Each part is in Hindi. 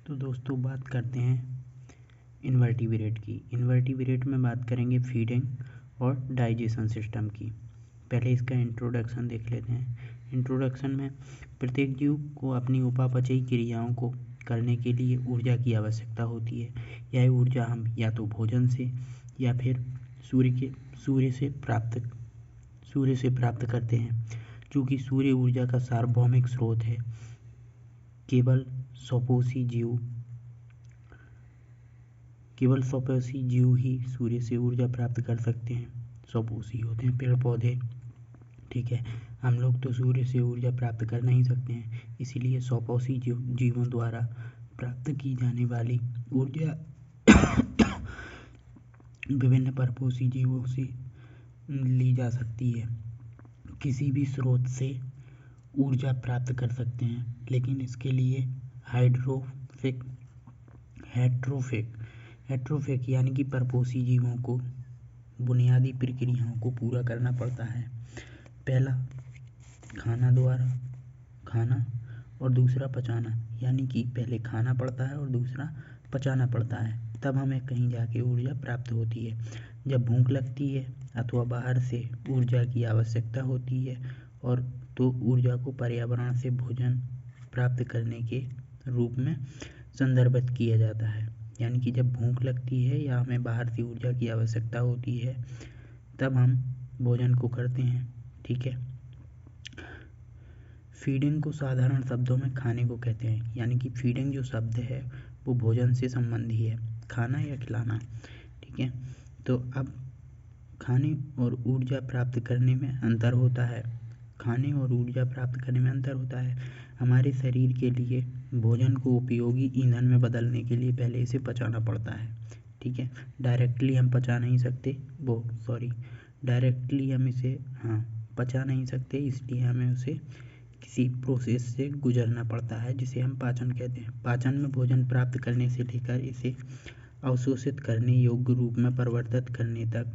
तो दोस्तों बात करते हैं इन्वर्टिब्रेट की। इन्वर्टिब्रेट में बात करेंगे फीडिंग और डाइजेशन सिस्टम की। पहले इसका इंट्रोडक्शन देख लेते हैं। इंट्रोडक्शन में प्रत्येक जीव को अपनी उपापचयी क्रियाओं को करने के लिए ऊर्जा की आवश्यकता होती है। यह ऊर्जा हम या तो भोजन से या फिर सूर्य से प्राप्त करते हैं। चूँकि सूर्य ऊर्जा का सार्वभौमिक स्रोत है, केवल स्वपोषी जीव ही सूर्य से ऊर्जा प्राप्त कर सकते हैं। स्वपोषी होते हैं पेड़ पौधे, ठीक है। हम लोग तो सूर्य से ऊर्जा प्राप्त कर नहीं सकते हैं, इसीलिए स्वपोषी जीवों द्वारा प्राप्त की जाने वाली ऊर्जा विभिन्न परपोषी जीवों से ली जा सकती है। किसी भी स्रोत से ऊर्जा प्राप्त कर सकते हैं, लेकिन इसके लिए हेट्रोफिक यानी कि परपोषी जीवों को बुनियादी प्रक्रियाओं को पूरा करना पड़ता है। पहला खाना और दूसरा पचाना, यानी कि पहले खाना पड़ता है और दूसरा पचाना पड़ता है, तब हमें कहीं जाके ऊर्जा प्राप्त होती है। जब भूख लगती है अथवा बाहर से ऊर्जा की आवश्यकता होती है और तो ऊर्जा को पर्यावरण से भोजन प्राप्त करने के रूप में संदर्भित किया जाता है। यानी कि जब भूख लगती है या हमें बाहर से ऊर्जा की आवश्यकता होती है, तब हम भोजन को करते हैं, ठीक है। फीडिंग को साधारण शब्दों में खाने को कहते हैं। यानी कि फीडिंग जो शब्द है वो भोजन से संबंधी है, खाना या खिलाना, ठीक है। तो अब खाने और ऊर्जा प्राप्त करने में अंतर होता है। हमारे शरीर के लिए भोजन को उपयोगी ईंधन में बदलने के लिए पहले इसे पचाना पड़ता है, ठीक है। डायरेक्टली हम पचा नहीं सकते, इसलिए हमें उसे किसी प्रोसेस से गुजरना पड़ता है, जिसे हम पाचन कहते हैं। पाचन में भोजन प्राप्त करने से लेकर इसे अवशोषित करने योग्य रूप में परिवर्तित करने तक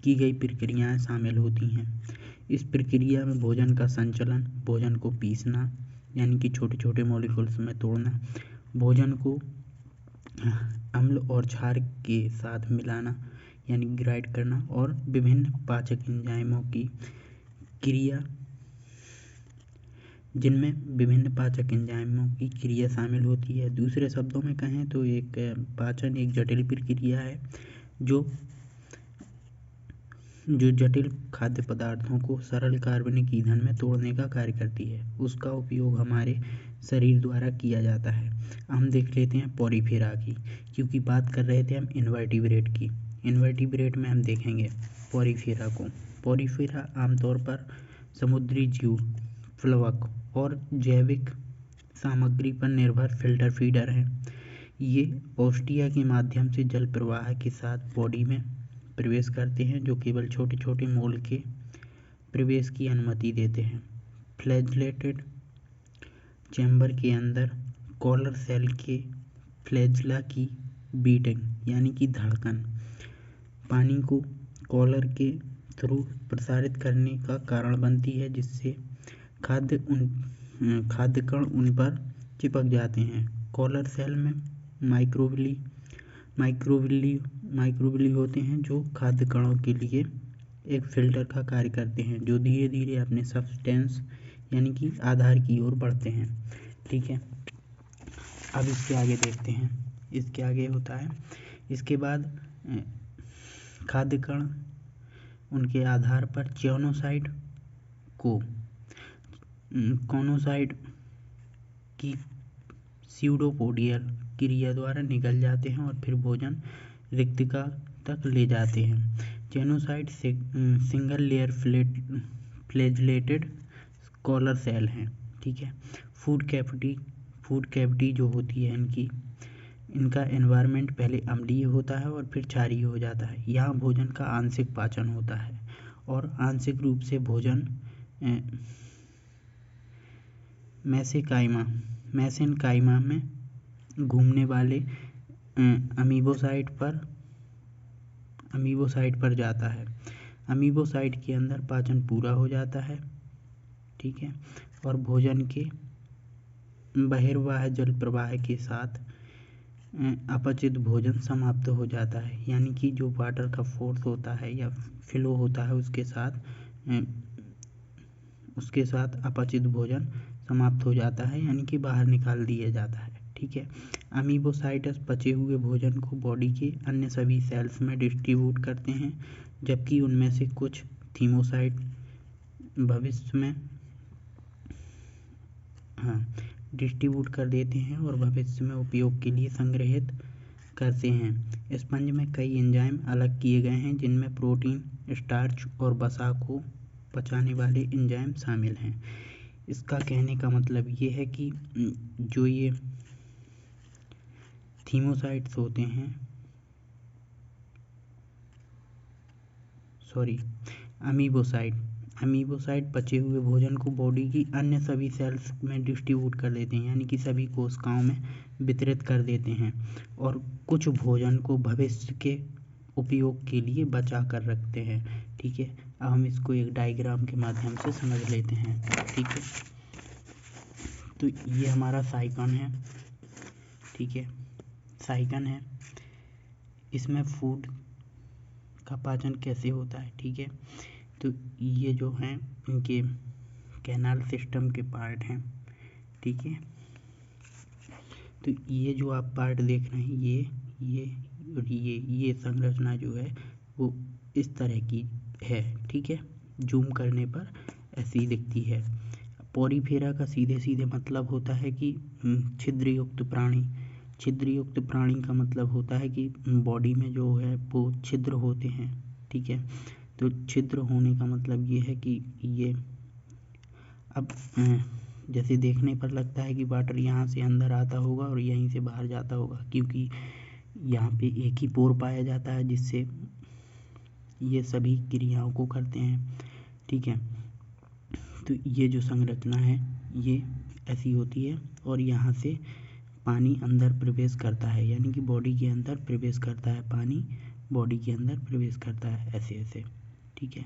की गई प्रक्रियाएं शामिल होती हैं। इस प्रक्रिया में भोजन का संचलन, भोजन को पीसना यानी कि छोटे छोटे मॉलिक्यूल्स में तोड़ना, भोजन को अम्ल और क्षार के साथ मिलाना यानी ग्राइंड करना, और विभिन्न पाचक एंजाइमों की क्रिया, जिनमें विभिन्न पाचक एंजाइमों की क्रिया शामिल होती है। दूसरे शब्दों में कहें तो पाचन एक जटिल प्रक्रिया है जो जटिल खाद्य पदार्थों को सरल कार्बनिक ईंधन में तोड़ने का कार्य करती है। उसका उपयोग हमारे शरीर द्वारा किया जाता है। हम देख लेते हैं पॉरीफेरा की, क्योंकि बात कर रहे थे हम इन्वर्टिब्रेट की। इन्वर्टिब्रेट में हम देखेंगे पॉरीफेरा को। पॉरीफेरा आमतौर पर समुद्री जीव, प्लवक और जैविक सामग्री पर निर्भर फिल्टर फीडर हैं। ये ओस्टिया के माध्यम से जल प्रवाह के साथ बॉडी में प्रवेश करते हैं, जो केवल छोटे छोटे मोल के प्रवेश की अनुमति देते हैं। फ्लैजेलेटेड चैम्बर के अंदर कॉलर सेल के फ्लैजिला की बीटिंग यानी कि धड़कन पानी को कॉलर के थ्रू प्रसारित करने का कारण बनती है, जिससे खाद्य कण उन पर चिपक जाते हैं। कॉलर सेल में माइक्रोविल्ली होते हैं, जो खाद्य कणों के लिए एक फिल्टर का कार्य करते हैं, जो धीरे धीरे अपने सब्सटेंस यानी कि आधार की ओर बढ़ते हैं, ठीक है। अब इसके आगे देखते हैं, इसके आगे होता है, इसके बाद खाद्य कण उनके आधार पर कोनोसाइड की स्यूडोपोडियल क्रिया द्वारा निकल जाते हैं और फिर भोजन रिक्तिका तक ले जाते हैं। Choanocytes single layer flagellated collar cell हैं, ठीक है। फूड कैविटी जो होती है इनका एनवायरनमेंट पहले अम्लीय होता है और फिर क्षारीय हो जाता है। यहाँ भोजन का आंशिक पाचन होता है और आंशिक रूप से भोजन मेसेनकाइमा में घूमने वाले अमीबोसाइट पर जाता है। अमीबोसाइट के अंदर पाचन पूरा हो जाता है, ठीक है, और भोजन के बहिर्वाह जल प्रवाह के साथ अपचित भोजन समाप्त हो जाता है, यानी कि जो वाटर का फोर्स होता है या फ्लो होता है उसके साथ अपचित भोजन समाप्त हो जाता है, यानी कि बाहर निकाल दिया जाता है। ठीक है। अमीबोसाइट्स पचे हुए भोजन को बॉडी के अन्य सभी सेल्स में डिस्ट्रीब्यूट करते हैं, जबकि उनमें से कुछ थीमोसाइट भविष्य में डिस्ट्रीब्यूट कर देते हैं और भविष्य में उपयोग के लिए संग्रहित करते हैं। स्पंज में कई एंजाइम अलग किए गए हैं, जिनमें प्रोटीन, स्टार्च और वसा को पचाने वाले एंजाइम शामिल हैं। इसका कहने का मतलब ये है कि जो ये थीमोसाइट्स होते हैं, अमीबोसाइट पचे हुए भोजन को बॉडी की अन्य सभी सेल्स में डिस्ट्रीब्यूट कर देते हैं, यानी कि सभी कोशिकाओं में वितरित कर देते हैं, और कुछ भोजन को भविष्य के उपयोग के लिए बचा कर रखते हैं। ठीक है। अब हम इसको एक डायग्राम के माध्यम से समझ लेते हैं। ठीक है। तो ये हमारा साइकन है। ठीक है। साइकन है, इसमें फूड का पाचन कैसे होता है। ठीक है। तो ये जो हैं इनके कैनाल सिस्टम के पार्ट हैं। ठीक है। तो ये जो आप पार्ट देख रहे हैं, ये और ये संरचना जो है वो इस तरह की है। ठीक है। जूम करने पर ऐसी दिखती है। पॉरीफेरा का सीधे सीधे मतलब होता है कि छिद्रयुक्त प्राणी। छिद्रयुक्त प्राणी का मतलब होता है कि बॉडी में जो है वो छिद्र होते हैं। ठीक है। तो छिद्र होने का मतलब ये है कि ये अब जैसे देखने पर लगता है कि वाटर यहाँ से अंदर आता होगा और यहीं से बाहर जाता होगा, क्योंकि यहाँ पे एक ही पोर पाया जाता है जिससे ये सभी क्रियाओं को करते हैं। ठीक है। तो ये जो संरचना है ये ऐसी होती है और यहाँ से पानी अंदर प्रवेश करता है, यानी कि बॉडी के अंदर प्रवेश करता है, पानी बॉडी के अंदर प्रवेश करता है ऐसे ऐसे। ठीक है।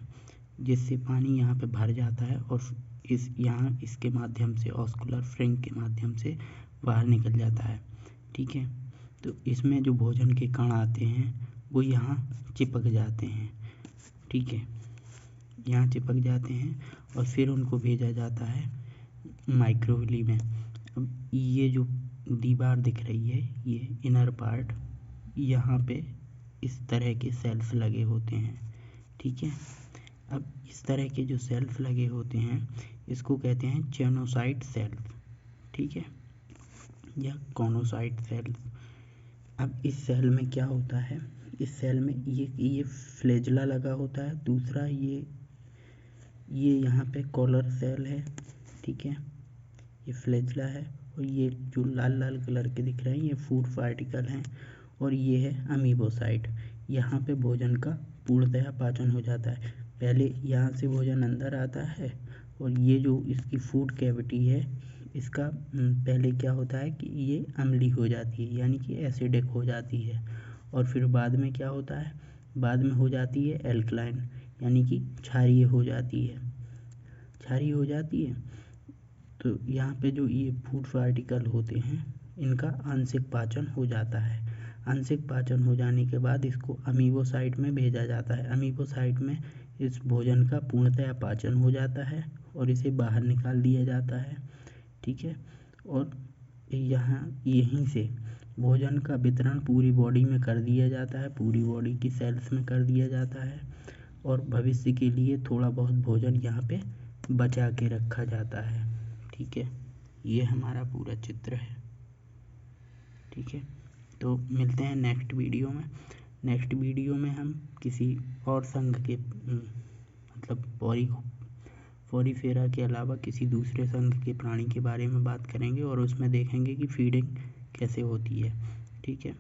जिससे पानी यहाँ पे भर जाता है और यहाँ इसके माध्यम से ऑस्कुलर फ्रिंज के माध्यम से बाहर निकल जाता है। ठीक है। तो इसमें जो भोजन के कण आते हैं वो यहाँ चिपक जाते हैं। ठीक है। यहाँ चिपक जाते हैं और फिर उनको भेजा जाता है माइक्रोविली में। अब ये जो दीवार दिख रही है, ये इनर पार्ट, यहाँ पे इस तरह के सेल्स लगे होते हैं। ठीक है। अब इस तरह के जो सेल्स लगे होते हैं इसको कहते हैं चेनोसाइट सेल्स। ठीक है, या कॉनोसाइट सेल्स। अब इस सेल में क्या होता है, इस सेल में ये फ्लैजेला लगा होता है। दूसरा ये यहाँ पे कॉलर सेल है। ठीक है, ये फ्लैजेला है और ये जो लाल लाल कलर के दिख रहे हैं ये फूड पार्टिकल हैं और ये है अमीबोसाइट। यहाँ पे भोजन का पूर्णतया पाचन हो जाता है। पहले यहाँ से भोजन अंदर आता है और ये जो इसकी फूड कैविटी है इसका पहले क्या होता है कि ये अम्लीय हो जाती है, यानी कि एसिडिक हो जाती है, और फिर बाद में क्या होता है, बाद में हो जाती है एल्कलाइन, यानी कि क्षारीय हो जाती है। क्षारीय हो जाती है तो यहाँ पे जो ये फूड पार्टिकल होते हैं इनका आंशिक पाचन हो जाता है। आंशिक पाचन हो जाने के बाद इसको अमीबोसाइट में भेजा जाता है। अमीबोसाइट में इस भोजन का पूर्णतया पाचन हो जाता है और इसे बाहर निकाल दिया जाता है। ठीक है, और यहाँ यहीं से भोजन का वितरण पूरी बॉडी में कर दिया जाता है, पूरी बॉडी की सेल्स में कर दिया जाता है, और भविष्य के लिए थोड़ा बहुत भोजन यहाँ पे बचा के रखा जाता है। ठीक है, ये हमारा पूरा चित्र है। ठीक है, तो मिलते हैं नेक्स्ट वीडियो में। नेक्स्ट वीडियो में हम किसी और संघ के मतलब पॉरीफेरा के अलावा किसी दूसरे संघ के प्राणी के बारे में बात करेंगे और उसमें देखेंगे कि फीडिंग कैसे होती है। ठीक है।